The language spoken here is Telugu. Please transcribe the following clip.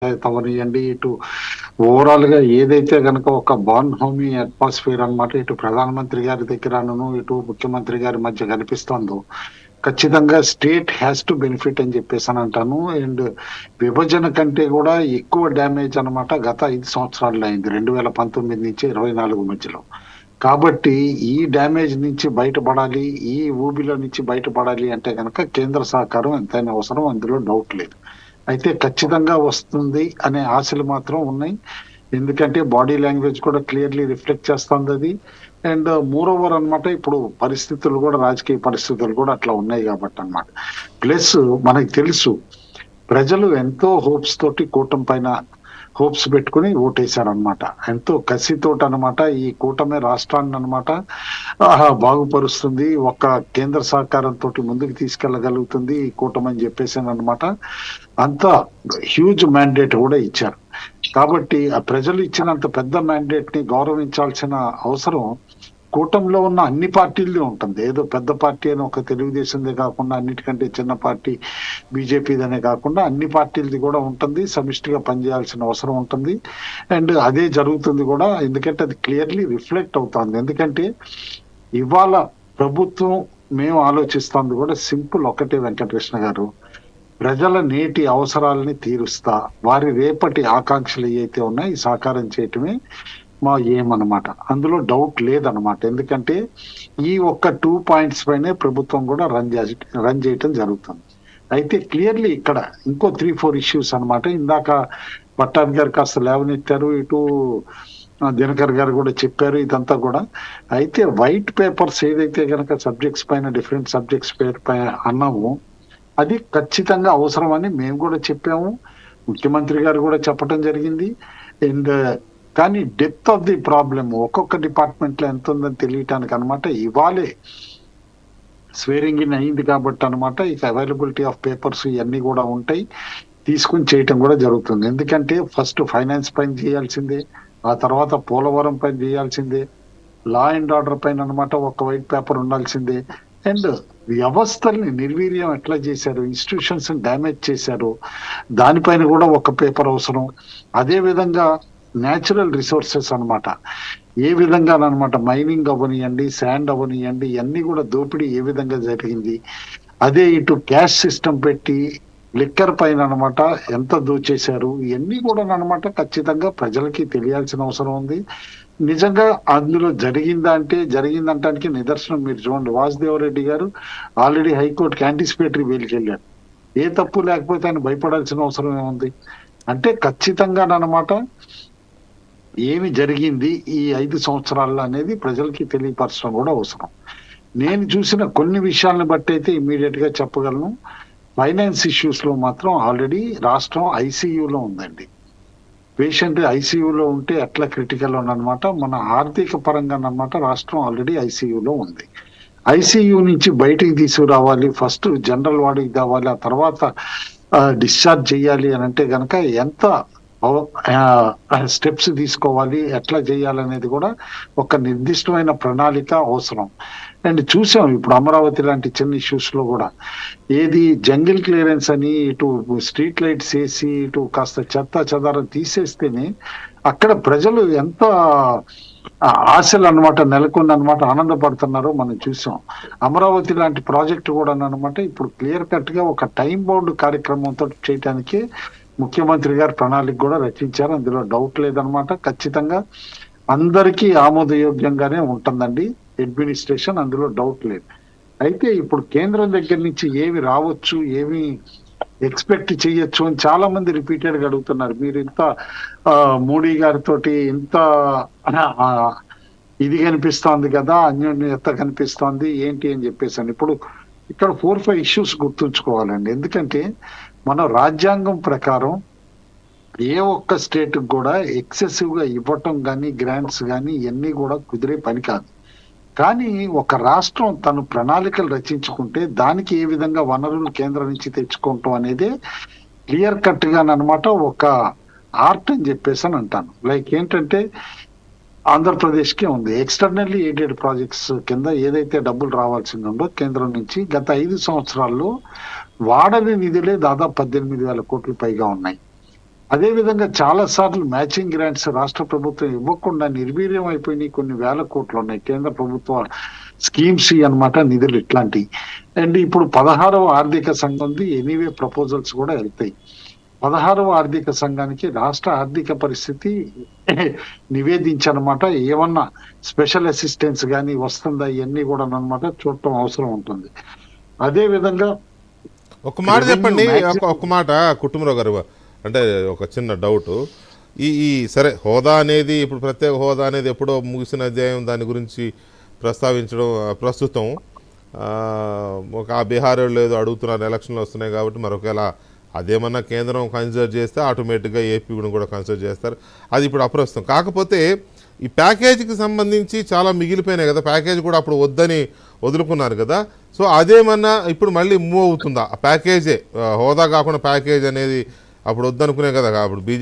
అవనియండి, ఇటు ఓవరాల్ గా ఏదైతే గనక ఒక బాన్ హోమీ అట్మాస్ఫియర్ అన్నమాట, ఇటు ప్రధానమంత్రి గారి దగ్గరను ఇటు ముఖ్యమంత్రి గారి మధ్య కనిపిస్తుందో ఖచ్చితంగా స్టేట్ హ్యాస్ టు బెనిఫిట్ అని చెప్పేసి అని అంటాను. అండ్ విభజన కంటే కూడా ఎక్కువ డ్యామేజ్ అన్నమాట గత 5 సంవత్సరాల్లో అయింది, 2019 నుంచి 24 మధ్యలో. కాబట్టి ఈ డ్యామేజ్ నుంచి బయటపడాలి, ఈ ఊబిలో నుంచి బయటపడాలి అంటే గనక కేంద్ర సహకారం ఎంతైనా అవసరం, అందులో డౌట్ లేదు. అయితే ఖచ్చితంగా వస్తుంది అనే ఆశలు మాత్రం ఉన్నాయి. ఎందుకంటే బాడీ లాంగ్వేజ్ కూడా క్లియర్లీ రిఫ్లెక్ట్ చేస్తుంది అది. అండ్ మోర్ ఓవర్ అనమాట, ఇప్పుడు పరిస్థితులు కూడా, రాజకీయ పరిస్థితులు కూడా అట్లా ఉన్నాయి కాబట్టి అన్నమాట. ప్లస్ మనకి తెలుసు, ప్రజలు ఎంతో హోప్స్ తోటి కూటమి పైన హోప్స్ పెట్టుకుని ఓటేశారనమాట. ఎంతో కసితోటి అనమాట. ఈ కూటమి రాష్ట్రాన్ని అనమాట బాగుపరుస్తుంది, ఒక కేంద్ర సహకారంతో ముందుకు తీసుకెళ్లగలుగుతుంది ఈ కూటమి అని చెప్పేసి అనమాట. అంత హ్యూజ్ మ్యాండేట్ కూడా ఇచ్చారు. కాబట్టి ఆ ప్రజలు ఇచ్చినంత పెద్ద మ్యాండేట్ ని గౌరవించాల్సిన అవసరం కూటమిలో ఉన్న అన్ని పార్టీలది ఉంటుంది. ఏదో పెద్ద పార్టీ అని ఒక తెలుగుదేశందే కాకుండా, అన్నిటికంటే చిన్న పార్టీ బీజేపీదనే కాకుండా అన్ని పార్టీలది కూడా ఉంటుంది. సమిష్టిగా పనిచేయాల్సిన అవసరం ఉంటుంది. అండ్ అదే జరుగుతుంది కూడా, ఎందుకంటే అది క్లియర్లీ రిఫ్లెక్ట్ అవుతుంది. ఎందుకంటే ఇవాళ ప్రభుత్వం మేము ఆలోచిస్తుంది కూడా సింపుల్ ఒకటే, వెంకటకృష్ణ గారు, ప్రజల నేటి అవసరాలని తీరుస్తా, వారి రేపటి ఆకాంక్షలు ఏవైతే ఉన్నాయో ఈ సాకారం చేయటమే మా ఏమన్నమాట. అందులో డౌట్ లేదనమాట. ఎందుకంటే ఈ ఒక్క 2 పాయింట్స్ పైనే ప్రభుత్వం కూడా రన్ చేయటం జరుగుతుంది. అయితే క్లియర్లీ ఇక్కడ ఇంకో 3-4 ఇష్యూస్ అనమాట. ఇందాక పట్టాభి గారు కాస్త లేవనెత్తారు, ఇటు దినకర్ గారు కూడా చెప్పారు ఇదంతా కూడా. అయితే వైట్ పేపర్స్ ఏదైతే గనక సబ్జెక్ట్స్ పైన, డిఫరెంట్ సబ్జెక్ట్స్ పైన అన్నాము, అది ఖచ్చితంగా అవసరం అని మేము కూడా చెప్పాము, ముఖ్యమంత్రి గారు కూడా చెప్పడం జరిగింది. అండ్ కానీ డెప్త్ ఆఫ్ ది ప్రాబ్లమ్ ఒక్కొక్క డిపార్ట్మెంట్ లో ఎంత ఉందని తెలియటానికి అనమాట ఇవాళే స్వేరింగ్ ఇన్ అయింది కాబట్టి అనమాట, ఇక అవైలబిలిటీ ఆఫ్ పేపర్స్ ఇవన్నీ కూడా ఉంటాయి, తీసుకుని చేయటం కూడా జరుగుతుంది. ఎందుకంటే ఫస్ట్ ఫైనాన్స్ పైన చేయాల్సిందే, ఆ తర్వాత పోలవరం పైన చేయాల్సిందే, లా అండ్ ఆర్డర్ పైన అనమాట ఒక వైట్ పేపర్ ఉండాల్సిందే. అండ్ వ్యవస్థల్ని నిర్వీర్యం ఎట్లా చేశారు, ఇన్స్టిట్యూషన్స్ డ్యామేజ్ చేశారు, దానిపైన కూడా ఒక పేపర్ అవసరం. అదే విధంగా న్యాచురల్ రిసోర్సెస్ అనమాట, ఏ విధంగా అనమాట మైనింగ్ అవనియండి, శాండ్ అవనియండి, ఇవన్నీ కూడా దోపిడీ ఏ విధంగా జరిగింది. అదే ఇటు క్యాష్ సిస్టమ్ పెట్టి లిక్కర్ పైన అనమాట ఎంత దోచేశారు, ఇవన్నీ కూడా అనమాట ఖచ్చితంగా ప్రజలకి తెలియాల్సిన అవసరం ఉంది. నిజంగా అందులో జరిగిందంటానికి నిదర్శనం మీరు చూడండి, వాసుదేవరెడ్డి గారు ఆల్రెడీ హైకోర్టుకి యాంటిసిపేటరీ బెయిల్కి వెళ్ళారు. ఏ తప్పు లేకపోతే ఆయన భయపడాల్సిన అవసరం ఏముంది అంటే, ఖచ్చితంగా అనమాట ఏమి జరిగింది ఈ 5 సంవత్సరాల్లో అనేది ప్రజలకి తెలియపరచడం కూడా అవసరం. నేను చూసిన కొన్ని విషయాలను బట్టి అయితే ఇమ్మీడియట్ గా చెప్పగలను, ఫైనాన్స్ ఇష్యూస్ లో మాత్రం ఆల్రెడీ రాష్ట్రం ఐసీయూలో ఉందండి. పేషెంట్ ఐసీయూలో ఉంటే ఎట్లా క్రిటికల్ అనమాట, మన ఆర్థిక పరంగా అన్నమాట రాష్ట్రం ఆల్రెడీ ఐసీయూలో ఉంది. ఐసీయూ నుంచి బయటికి తీసుకురావాలి, ఫస్ట్ జనరల్ వార్డుకి తేవాలి, ఆ తర్వాత డిశ్చార్జ్ చేయాలి అని అంటే గనక ఎంత స్టెప్స్ తీసుకోవాలి, ఎట్లా చేయాలనేది కూడా ఒక నిర్దిష్టమైన ప్రణాళిక అవసరం. అండ్ చూసాం ఇప్పుడు అమరావతి లాంటి చిన్న ఇష్యూస్ లో కూడా, ఏది జంగిల్ క్లియరెన్స్ అని ఇటు స్ట్రీట్ లైట్స్ వేసి ఇటు కాస్త చెత్త చెదారం తీసేస్తేనే అక్కడ ప్రజలు ఎంత ఆశలు అనమాట నెలకొని అనమాట ఆనందపడుతున్నారో మనం చూసాం. అమరావతి లాంటి ప్రాజెక్ట్ కూడా అనమాట ఇప్పుడు క్లియర్ కట్ గా ఒక టైం బౌండ్ కార్యక్రమంతో చేయడానికి ముఖ్యమంత్రి గారు ప్రణాళిక కూడా రచించారు, అందులో డౌట్ లేదనమాట. ఖచ్చితంగా అందరికీ ఆమోదయోగ్యంగానే ఉంటుందండి అడ్మినిస్ట్రేషన్, అందులో డౌట్ లేదు. అయితే ఇప్పుడు కేంద్రం దగ్గర నుంచి ఏమి రావచ్చు, ఏమి ఎక్స్పెక్ట్ చేయొచ్చు అని చాలా మంది రిపీటెడ్ గా అడుగుతున్నారు. మీరు ఇంత మోడీ గారితో ఇంత ఇది కనిపిస్తోంది కదా, అన్యోన్యత కనిపిస్తోంది ఏంటి అని చెప్పేసి. ఇప్పుడు ఇక్కడ 4-5 ఇష్యూస్ గుర్తుంచుకోవాలండి. ఎందుకంటే మన రాజ్యాంగం ప్రకారం ఏ ఒక్క స్టేట్ కూడా ఎక్సెసివ్ గా ఇవ్వటం కానీ, గ్రాంట్స్ కానీ ఇవన్నీ కూడా కుదిరే పని కాదు. కానీ ఒక రాష్ట్రం తను ప్రణాళికలు రచించుకుంటే దానికి ఏ విధంగా వనరులు కేంద్రం నుంచి తెచ్చుకోవటం అనేది క్లియర్ కట్ గా అనమాట ఒక ఆర్ట్ అని చెప్పేసి అని అంటాను. లైక్ ఏంటంటే ఆంధ్రప్రదేశ్ కే ఉంది, ఎక్స్టర్నల్లీ ఎయిడెడ్ ప్రాజెక్ట్స్ కింద ఏదైతే డబ్బులు రావాల్సింది ఉందో కేంద్రం నుంచి గత 5 సంవత్సరాల్లో వాడని నిధులే దాదాపు 18,000 కోట్లు పైగా ఉన్నాయి. అదేవిధంగా చాలా సార్లు మ్యాచింగ్ గ్రాంట్స్ రాష్ట్ర ప్రభుత్వం ఇవ్వకుండా నిర్వీర్యం అయిపోయినాయి. కొన్ని వేల కోట్లు ఉన్నాయి కేంద్ర ప్రభుత్వ స్కీమ్స్ అన్నమాట, నిధులు ఇట్లాంటివి. అండ్ ఇప్పుడు 16వ ఆర్థిక సంఘంది ఎనీవే ప్రపోజల్స్ కూడా వెళ్తాయి. 16వ ఆర్థిక సంఘానికి రాష్ట్ర ఆర్థిక పరిస్థితి నివేదించనమాట. ఏమన్నా స్పెషల్ అసిస్టెన్స్ కానీ వస్తుందా, ఇవన్నీ కూడా అన్నమాట చూడటం అవసరం ఉంటుంది. అదే విధంగా ఒక మాట చెప్పండి, రెవెన్యూ ఒక మాట కుటుంబరావు గారు, అంటే ఒక చిన్న డౌట్. ఈ సరే హోదా అనేది ఇప్పుడు ప్రత్యేక హోదా అనేది ఎప్పుడో ముగిసిన అధ్యాయం, దాని గురించి ప్రస్తావించడం ప్రస్తుతం ఒక బీహార్ లేదు అడుగుతున్నారు, ఎలక్షన్లు వస్తున్నాయి కాబట్టి మరొకవేళ అదేమన్నా కేంద్రం కన్సిడర్ చేస్తే ఆటోమేటిక్గా ఏపీ కూడా కన్సిడర్ చేస్తారు, అది ఇప్పుడు అప్రస్తుతం. కాకపోతే ఈ ప్యాకేజీకి సంబంధించి చాలా మిగిలిపోయినాయి కదా, ప్యాకేజ్ కూడా అప్పుడు వద్దని వదులుకున్నారు కదా, సో అదేమన్నా ఇప్పుడు మళ్ళీ మూవ్ అవుతుందా? ఆ ప్యాకేజే హోదా కాకుండా ప్యాకేజ్ అనేది అప్పుడు వద్దనుకునే కదా, అప్పుడు